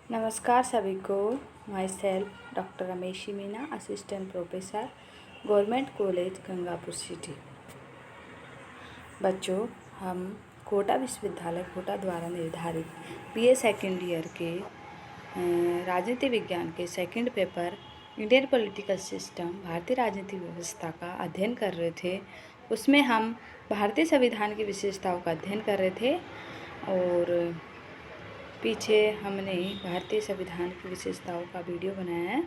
नमस्कार सभी को। Myself doctor Rameshi Meena, assistant professor, government college Gangapur city. बच्चों, हम कोटा विश्वविद्यालय कोटा द्वारा निर्धारित बीए सेकेंड ईयर के राजनीति विज्ञान के second paper Indian political system, भारतीय राजनीतिक व्यवस्था का अध्ययन कर रहे थे। उसमें हम भारतीय संविधान की विशेषताओं का अध्ययन कर रहे थे और पीछे हमने भारतीय संविधान की विशेषताओं का वीडियो बनाया है।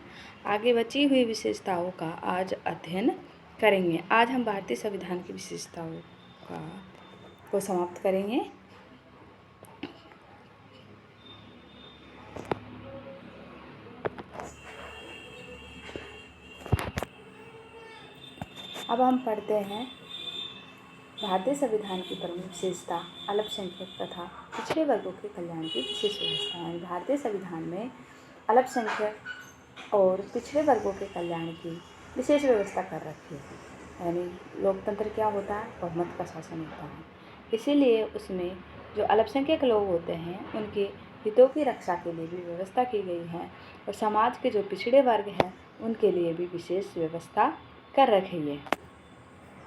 आगे बची हुई विशेषताओं का आज अध्ययन करेंगे। आज हम भारतीय संविधान की विशेषताओं को समाप्त करेंगे। अब हम पढ़ते हैं भारतीय संविधान की प्रमुख विशेषता अल्पसंख्यक तथा पिछड़े वर्गों के कल्याण की विशेष व्यवस्था है। भारतीय संविधान में अल्पसंख्यक और पिछड़े वर्गों के कल्याण की विशेष व्यवस्था कर रखी है। यानी लोकतंत्र क्या होता है? बहुमत का शासन होता है। इसीलिए उसमें जो अल्पसंख्यक लोग होते हैं उनके हितों की रक्षा के लिए भी व्यवस्था की गई है और समाज के जो पिछड़े वर्ग हैं उनके लिए भी विशेष व्यवस्था कर रखी है।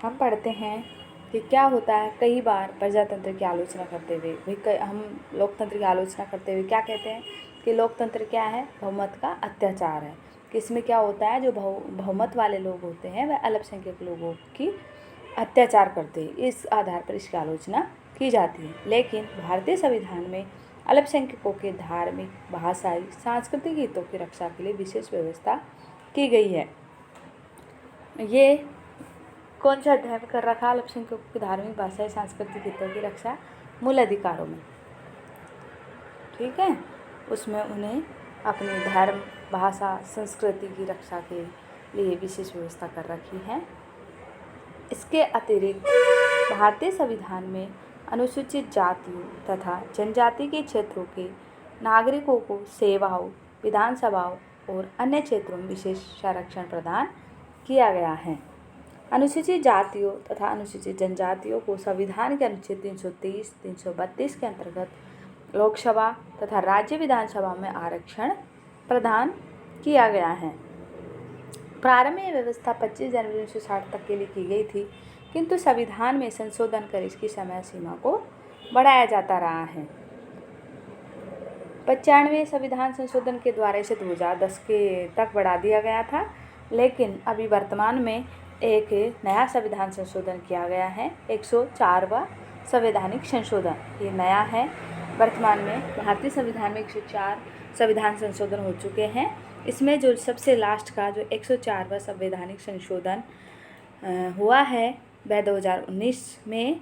हम पढ़ते हैं कि क्या होता है। कई बार प्रजातंत्र की आलोचना करते हुए हम लोकतंत्र की आलोचना करते हुए क्या कहते हैं कि लोकतंत्र क्या है? बहुमत का अत्याचार है। कि इसमें क्या होता है, जो बहुमत वाले लोग होते हैं वह अल्पसंख्यक लोगों की अत्याचार करते हैं। इस आधार पर इसकी आलोचना की जाती है। लेकिन भारतीय संविधान में अल्पसंख्यकों के धार्मिक, भाषाई, सांस्कृतिक हितों की रक्षा के लिए विशेष व्यवस्था की गई है। ये कौन सा अध्याय में कर रखा? अल्पसंख्यकों की धार्मिक, भाषाई, सांस्कृतिक हितों की रक्षा मूल अधिकारों में। ठीक है, उसमें उन्हें अपने धर्म, भाषा, संस्कृति की रक्षा के लिए विशेष व्यवस्था कर रखी है। इसके अतिरिक्त भारतीय संविधान में अनुसूचित जातियों तथा जनजाति के क्षेत्रों के नागरिकों को सेवाओं, विधानसभाओं और अन्य क्षेत्रों में विशेष संरक्षण प्रदान किया गया है। अनुसूचित जातियों तथा अनुसूचित जनजातियों को संविधान के अनुच्छेद 330, 332 के अंतर्गत लोकसभा तथा राज्य विधानसभा में आरक्षण प्रदान किया गया है। प्रारंभ में यह व्यवस्था 25 जनवरी 1960 तक के लिए की गई थी, किंतु संविधान में संशोधन कर इसकी समय सीमा को बढ़ाया जाता रहा है। 95वें संविधान संशोधन के द्वारा इसे 2010 के तक बढ़ा दिया गया था, लेकिन अभी वर्तमान में एक नया संविधान संशोधन किया गया है। 104वां संवैधानिक संशोधन ये नया है। वर्तमान में भारतीय संविधान में 104 संविधान संशोधन हो चुके हैं। इसमें जो सबसे लास्ट का जो 104वां संवैधानिक संशोधन हुआ है वह 2019 में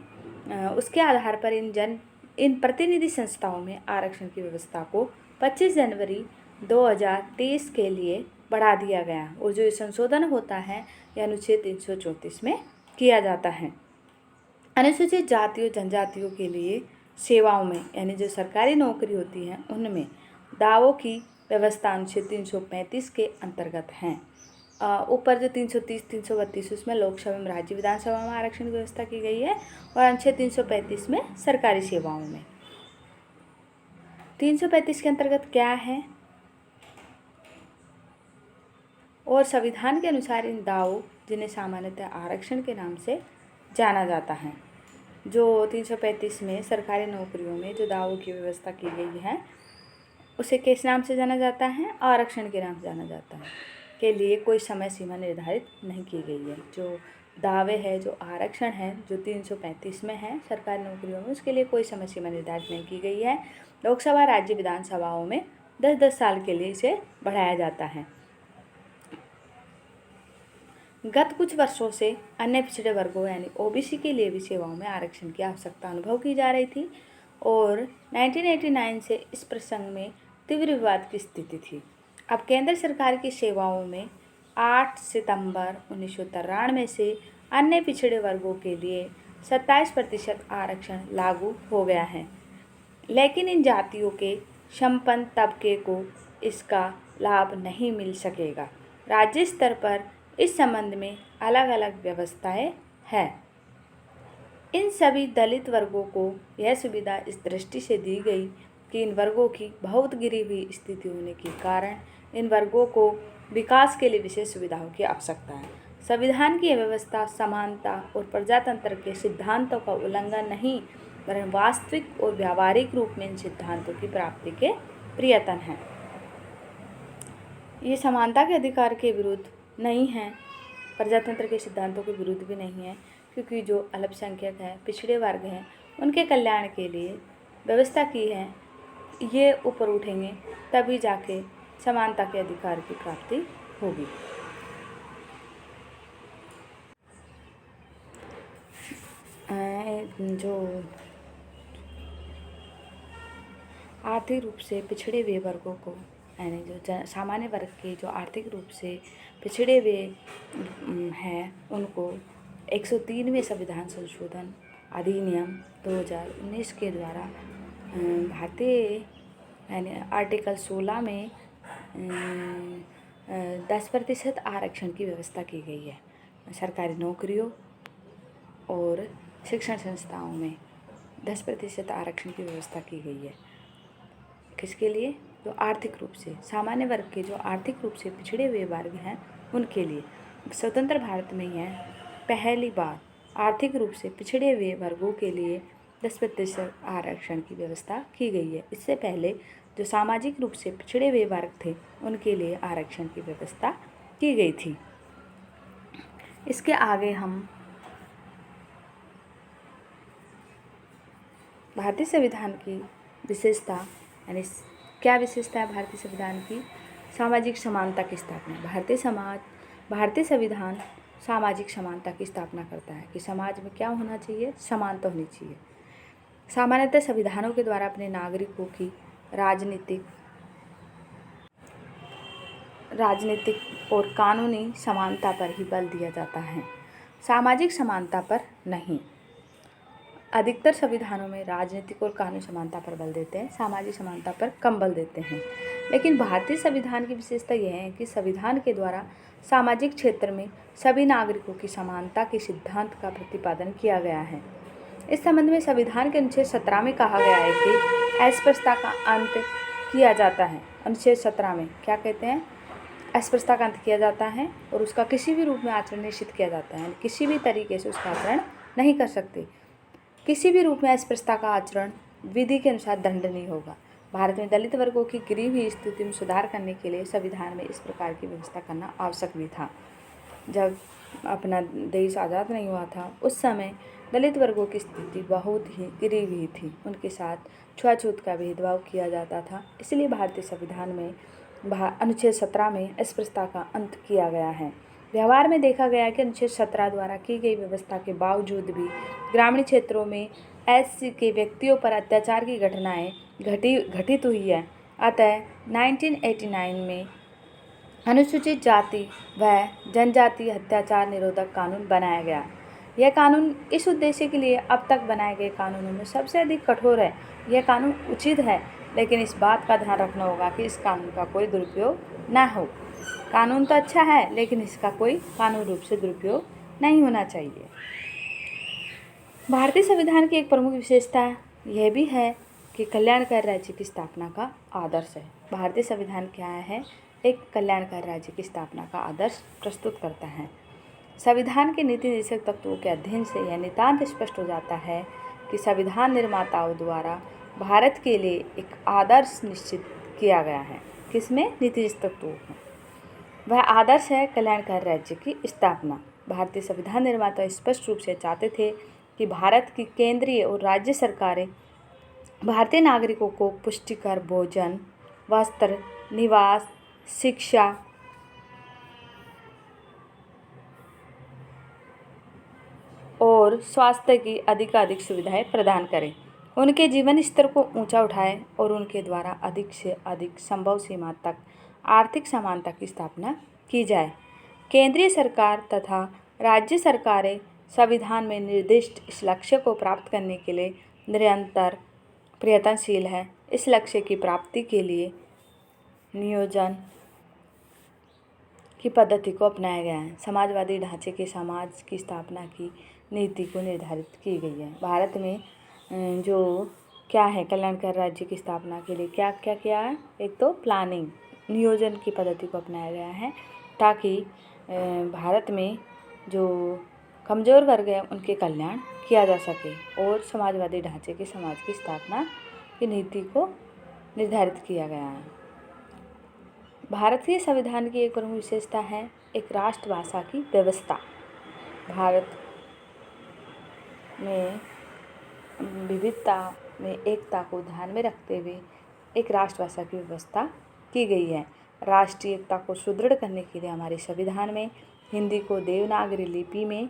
उसके आधार पर इन प्रतिनिधि संस्थाओं में आरक्षण की व्यवस्था को 25 जनवरी 2023 के लिए बढ़ा दिया गया और जो संशोधन होता है यह अनुच्छेद 334 में किया जाता है। अनुसूचित जातियों जनजातियों के लिए सेवाओं में यानी जो सरकारी नौकरी होती है उनमें दावों की व्यवस्था अनुच्छेद 335 के अंतर्गत हैं। ऊपर जो 330, 332 उसमें लोकसभा में, राज्य विधानसभा में आरक्षण की व्यवस्था की गई है और अनुच्छेद 335 में सरकारी सेवाओं में। 335 के अंतर्गत क्या है? और संविधान के अनुसार इन दावों, जिन्हें सामान्यतः आरक्षण के नाम से जाना जाता है, जो 335 में सरकारी नौकरियों में जो दावों की व्यवस्था की गई है उसे किस नाम से जाना जाता है? आरक्षण के नाम से जाना जाता है। के लिए कोई समय सीमा निर्धारित नहीं की गई है। जो दावे है, जो आरक्षण है, जो 335 में है सरकारी नौकरियों में, उसके लिए कोई समय सीमा निर्धारित नहीं की गई है। लोकसभा, राज्य विधानसभाओं में 10-10 साल के लिए इसे बढ़ाया जाता है। गत कुछ वर्षों से अन्य पिछड़े वर्गों यानी ओबीसी के लिए भी सेवाओं में आरक्षण की आवश्यकता अनुभव की जा रही थी और 1989 से इस प्रसंग में तीव्र विवाद की स्थिति थी। अब केंद्र सरकार की सेवाओं में 8 सितंबर 1993 से अन्य पिछड़े वर्गों के लिए 27% आरक्षण लागू हो गया है, लेकिन इन जातियों के संपन्न तबके को इसका लाभ नहीं मिल सकेगा। राज्य स्तर पर इस संबंध में अलग अलग व्यवस्थाएं हैं। इन सभी दलित वर्गों को यह सुविधा इस दृष्टि से दी गई कि इन वर्गों की बहुत गिरी हुई स्थिति होने के कारण इन वर्गों को विकास के लिए विशेष सुविधाओं की आवश्यकता है। संविधान की व्यवस्था समानता और प्रजातंत्र के सिद्धांतों का उल्लंघन नहीं, वरन वास्तविक और व्यावहारिक रूप में इन सिद्धांतों की प्राप्ति के प्रयत्न है। ये समानता के अधिकार के विरुद्ध नहीं है, प्रजातंत्र के सिद्धांतों के विरुद्ध भी नहीं है, क्योंकि जो अल्पसंख्यक हैं, पिछड़े वर्ग हैं, उनके कल्याण के लिए व्यवस्था की है। ये ऊपर उठेंगे तभी जाके समानता के अधिकार की प्राप्ति होगी। जो आर्थिक रूप से पिछड़े हुए वर्गों को, यानी जो सामान्य वर्ग के जो आर्थिक रूप से पिछड़े हुए हैं, उनको 103वें संविधान संशोधन अधिनियम 2019 के द्वारा भारतीय यानी आर्टिकल 16 में 10% आरक्षण की व्यवस्था की गई है। सरकारी नौकरियों और शिक्षण संस्थाओं में 10% आरक्षण की व्यवस्था की गई है। किसके लिए? जो आर्थिक रूप से सामान्य वर्ग के जो आर्थिक रूप से पिछड़े हुए वर्ग हैं, उनके लिए स्वतंत्र भारत में यह पहली बार आर्थिक रूप से पिछड़े हुए वर्गों के लिए 10% आरक्षण की व्यवस्था की गई है। इससे पहले जो सामाजिक रूप से पिछड़े हुए वर्ग थे, उनके लिए आरक्षण की व्यवस्था की गई थी। इसके आगे हम भारतीय संविधान की विशेषता, यानी क्या विशेषता है भारतीय संविधान की? सामाजिक समानता की स्थापना। भारतीय संविधान सामाजिक समानता की स्थापना करता है कि समाज में क्या होना चाहिए? समानता होनी चाहिए। सामान्यतः संविधानों के द्वारा अपने नागरिकों की राजनीतिक और कानूनी समानता पर ही बल दिया जाता है, सामाजिक समानता पर नहीं। अधिकतर संविधानों में राजनीतिक और कानूनी समानता पर बल देते हैं, सामाजिक समानता पर कम बल देते हैं। लेकिन भारतीय संविधान की विशेषता यह है कि संविधान के द्वारा सामाजिक क्षेत्र में सभी नागरिकों की समानता के सिद्धांत का प्रतिपादन किया गया है। इस संबंध में संविधान के अनुच्छेद 17 में कहा गया है कि अस्पृश्यता का अंत किया जाता है। अनुच्छेद 17 में क्या कहते हैं? अस्पृश्यता का अंत किया जाता है और उसका किसी भी रूप में आचरण निषिद्ध किया जाता है। किसी भी तरीके से उसका आचरण नहीं कर सकते। किसी भी रूप में अस्पृश्यता का आचरण विधि के अनुसार दंडनीय होगा। भारत में दलित वर्गों की गिरी हुई स्थिति में सुधार करने के लिए संविधान में इस प्रकार की व्यवस्था करना आवश्यक भी था। जब अपना देश आज़ाद नहीं हुआ था, उस समय दलित वर्गों की स्थिति बहुत ही गिरी हुई थी। उनके साथ छुआछूत का भेदभाव किया जाता था। इसलिए भारतीय संविधान में अनुच्छेद 17 में अस्पृश्यता का अंत किया गया है। व्यवहार में देखा गया कि अनुच्छेद 17 द्वारा की गई व्यवस्था के बावजूद भी ग्रामीण क्षेत्रों में एससी के व्यक्तियों पर अत्याचार की घटनाएं घटित हुई है। अतः 1989 में अनुसूचित जाति व जनजाति अत्याचार निरोधक कानून बनाया गया। यह कानून इस उद्देश्य के लिए अब तक बनाए गए कानूनों में सबसे अधिक कठोर है। यह कानून उचित है, लेकिन इस बात का ध्यान रखना होगा कि इस कानून का कोई दुरुपयोग न हो। कानून तो अच्छा है, लेकिन इसका कोई कानूनी रूप से दुरुपयोग नहीं होना चाहिए। भारतीय संविधान की एक प्रमुख विशेषता यह भी है कि कल्याणकारी राज्य की स्थापना का आदर्श है। भारतीय संविधान क्या है? एक कल्याणकारी राज्य की स्थापना का आदर्श प्रस्तुत करता है। संविधान के नीति निर्देशक तत्वों के अध्ययन से यह नितांत स्पष्ट हो जाता है कि संविधान निर्माताओं द्वारा भारत के लिए एक आदर्श निश्चित किया गया है। किसमें? नीति निर्देशक तत्वों में। वह आदर्श है कल्याणकारी राज्य की स्थापना। भारतीय संविधान निर्माता स्पष्ट रूप से चाहते थे कि भारत की केंद्रीय और राज्य सरकारें भारतीय नागरिकों को पुष्टिकर भोजन, वस्त्र, निवास, शिक्षा और स्वास्थ्य की अधिकाधिक सुविधाएं प्रदान करें, उनके जीवन स्तर को ऊंचा उठाएं और उनके द्वारा अधिक से अधिक संभव सीमा तक आर्थिक समानता की स्थापना की जाए। केंद्रीय सरकार तथा राज्य सरकारें संविधान में निर्दिष्ट इस लक्ष्य को प्राप्त करने के लिए निरंतर प्रयत्नशील है। इस लक्ष्य की प्राप्ति के लिए नियोजन की पद्धति को अपनाया गया है। समाजवादी ढांचे के समाज की स्थापना की नीति को निर्धारित की गई है। भारत में जो क्या है कल्याणकारी राज्य की स्थापना के लिए क्या क्या किया है। एक तो प्लानिंग, नियोजन की पद्धति को अपनाया गया है ताकि भारत में जो कमज़ोर वर्ग है उनके कल्याण किया जा सके, और समाजवादी ढांचे के समाज की स्थापना की नीति को निर्धारित किया गया है। भारतीय संविधान की एक प्रमुख विशेषता है एक राष्ट्रभाषा की व्यवस्था। भारत में विविधता में एकता को ध्यान में रखते हुए एक राष्ट्रभाषा की व्यवस्था की गई है। राष्ट्रीय एकता को सुदृढ़ करने के लिए हमारे संविधान में हिंदी को देवनागरी लिपि में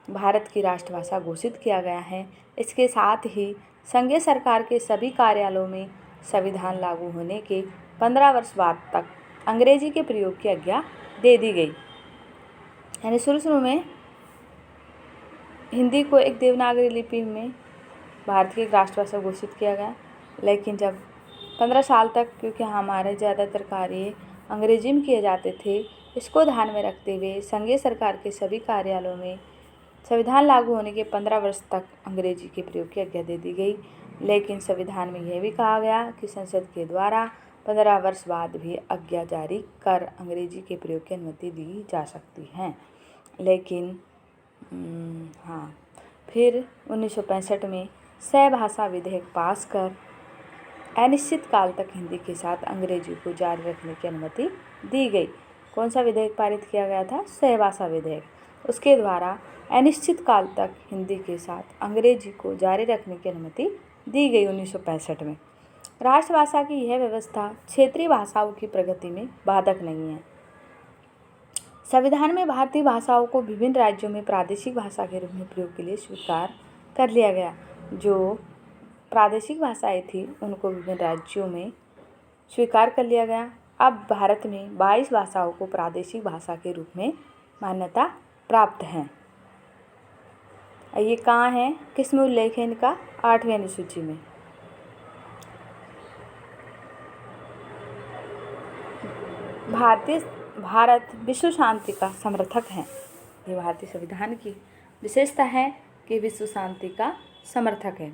भारत की राष्ट्रभाषा घोषित किया गया है। इसके साथ ही संघीय सरकार के सभी कार्यालयों में संविधान लागू होने के 15 वर्ष बाद तक अंग्रेजी के प्रयोग की आज्ञा दे दी गई। यानी शुरू में हिंदी को एक देवनागरी लिपि में भारत की एक राष्ट्रभाषा घोषित किया गया, लेकिन जब 15 साल तक, क्योंकि हमारे ज़्यादातर कार्य अंग्रेजी में किए जाते थे, इसको ध्यान में रखते हुए संघीय सरकार के सभी कार्यालयों में संविधान लागू होने के 15 वर्ष तक अंग्रेजी के प्रयोग की आज्ञा दे दी गई। लेकिन संविधान में यह भी कहा गया कि संसद के द्वारा 15 वर्ष बाद भी आज्ञा जारी कर अंग्रेजी के प्रयोग की अनुमति दी जा सकती है। लेकिन फिर 1965 में सहभाषा विधेयक पास कर अनिश्चित काल तक हिंदी के साथ अंग्रेजी को जारी रखने की अनुमति दी गई। कौन सा विधेयक पारित किया गया था? सहभाषा विधेयक। उसके द्वारा अनिश्चित काल तक हिंदी के साथ अंग्रेजी को जारी रखने की अनुमति दी गई 1965 में। राष्ट्रभाषा की यह व्यवस्था क्षेत्रीय भाषाओं की प्रगति में बाधक नहीं है। संविधान में भारतीय भाषाओं को विभिन्न राज्यों में प्रादेशिक भाषा के रूप में प्रयोग के लिए स्वीकार कर लिया गया। जो प्रादेशिक भाषाएं थी उनको विभिन्न राज्यों में स्वीकार कर लिया गया। अब भारत में 22 भाषाओं को प्रादेशिक भाषा के रूप में मान्यता प्राप्त है। ये कहाँ है, किस में उल्लेख है इनका? 8वें अनुसूची में। भारत विश्व शांति का समर्थक है। ये भारतीय संविधान की विशेषता है कि विश्व शांति का समर्थक है।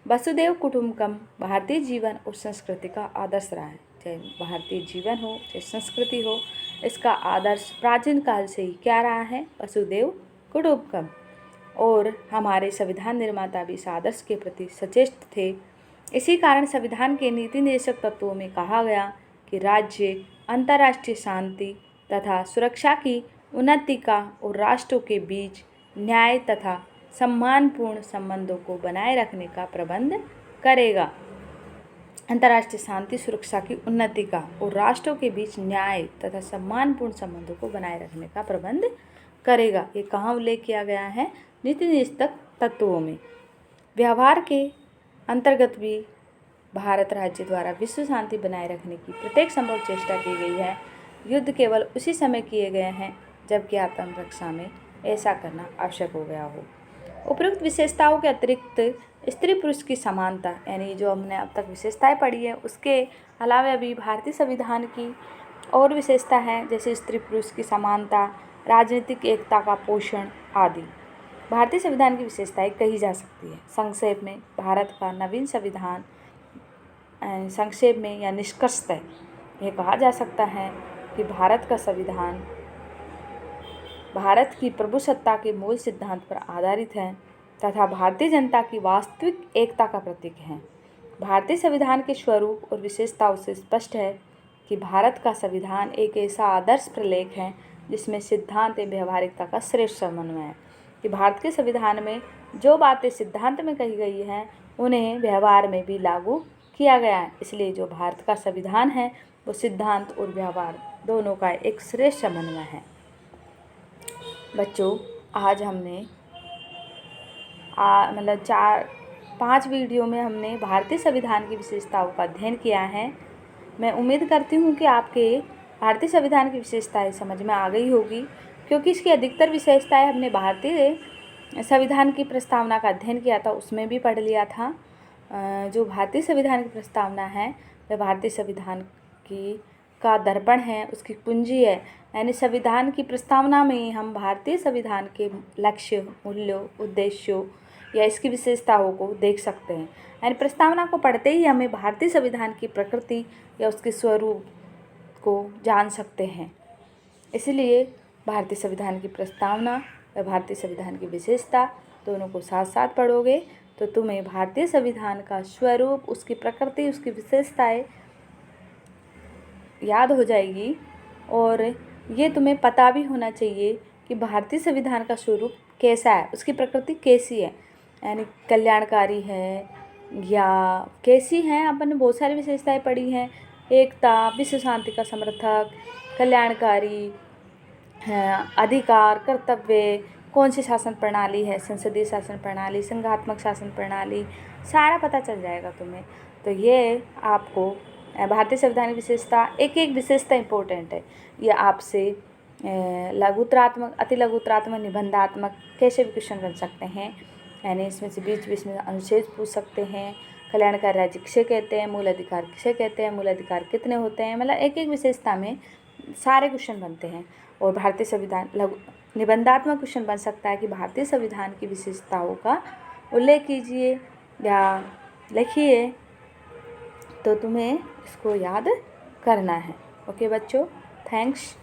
वसुधैव कुटुंबकम भारतीय जीवन और संस्कृति का आदर्श रहा है। चाहे भारतीय जीवन हो चाहे संस्कृति हो, इसका आदर्श प्राचीन काल से ही क्या रहा है? वसुधैव कुटुंबकम। और हमारे संविधान निर्माता भी इस आदर्श के प्रति सचेत थे। इसी कारण संविधान के नीति निर्देशक तत्वों में कहा गया कि राज्य अंतर्राष्ट्रीय शांति तथा सुरक्षा की उन्नति का और राष्ट्रों के बीच न्याय तथा सम्मानपूर्ण संबंधों को बनाए रखने का प्रबंध करेगा। अंतर्राष्ट्रीय शांति सुरक्षा की उन्नति का और राष्ट्रों के बीच न्याय तथा सम्मानपूर्ण संबंधों को बनाए रखने का प्रबंध करेगा। ये कहाँ उल्लेख किया गया है? नीति निर्देशक तत्वों में। व्यवहार के अंतर्गत भी भारत राज्य द्वारा विश्व शांति बनाए रखने की प्रत्येक संभव चेष्टा की गई है। युद्ध केवल उसी समय किए गए हैं जबकि आत्मरक्षा में ऐसा करना आवश्यक हो गया हो। उपरोक्त विशेषताओं के अतिरिक्त स्त्री पुरुष की समानता, यानी जो हमने अब तक विशेषताएं पढ़ी है, उसके अलावा भी भारतीय संविधान की और विशेषता है, जैसे स्त्री पुरुष की समानता, राजनीतिक एकता का पोषण आदि भारतीय संविधान की विशेषताएं कही जा सकती है। संक्षेप में भारत का नवीन संविधान, संक्षेप में या निष्कर्षतः यह कहा जा सकता है कि भारत का संविधान भारत की प्रभुसत्ता के मूल सिद्धांत पर आधारित है तथा भारतीय जनता की वास्तविक एकता का प्रतीक है। भारतीय संविधान के स्वरूप और विशेषताओं से स्पष्ट है कि भारत का संविधान एक ऐसा आदर्श प्रलेख है जिसमें सिद्धांत एवं व्यवहारिकता का श्रेष्ठ समन्वय है। कि भारत के संविधान में जो बातें सिद्धांत में कही गई हैं उन्हें व्यवहार में भी लागू किया गया है। इसलिए जो भारत का संविधान है वो सिद्धांत और व्यवहार दोनों का एक श्रेष्ठ समन्वय है। बच्चों, आज हमने 4-5 वीडियो में हमने भारतीय संविधान की विशेषताओं का अध्ययन किया है। मैं उम्मीद करती हूँ कि आपके भारतीय संविधान की विशेषताएं समझ में आ गई होगी, क्योंकि इसकी अधिकतर विशेषताएं हमने भारतीय संविधान की प्रस्तावना का अध्ययन किया था, उसमें भी पढ़ लिया था। जो भारतीय संविधान की प्रस्तावना है वह भारतीय संविधान का दर्पण है, उसकी कुंजी है। यानी संविधान की प्रस्तावना में हम भारतीय संविधान के लक्ष्य, मूल्यों, उद्देश्यों या इसकी विशेषताओं को देख सकते हैं। यानी प्रस्तावना को पढ़ते ही हमें भारतीय संविधान की प्रकृति या उसके स्वरूप को जान सकते हैं। इसलिए भारतीय संविधान की प्रस्तावना व भारतीय संविधान की विशेषता दोनों को साथ साथ पढ़ोगे तो तुम्हें भारतीय संविधान का स्वरूप, उसकी प्रकृति, उसकी विशेषताएं याद हो जाएगी। और ये तुम्हें पता भी होना चाहिए कि भारतीय संविधान का स्वरूप कैसा है, उसकी प्रकृति कैसी है, यानी कल्याणकारी है या कैसी है। अपन ने बहुत सारी विशेषताएं पढ़ी हैं, एकता, विश्व शांति का समर्थक, कल्याणकारी, अधिकार, कर्तव्य, कौन सी शासन प्रणाली है, संसदीय शासन प्रणाली, संघात्मक शासन प्रणाली, सारा पता चल जाएगा तुम्हें। तो ये आपको भारतीय संविधान की विशेषता, एक एक विशेषता इम्पोर्टेंट है। ये आपसे लघुत्तरात्मक, अति लघुत्तरात्मक, निबंधात्मक कैसे भी क्वेश्चन बन सकते हैं। यानी इसमें से बीच बीच में अनुच्छेद पूछ सकते हैं। कल्याणकारी राज्य किसे कहते हैं, मूल अधिकार किसे कहते हैं, मूल अधिकार कितने होते हैं, मतलब एक एक विशेषता में सारे क्वेश्चन बनते हैं। और भारतीय संविधान निबंधात्मक क्वेश्चन बन सकता है कि भारतीय संविधान की विशेषताओं का उल्लेख कीजिए या लिखिए, तो तुम्हें इसको याद करना है। ओके बच्चों, थैंक्स।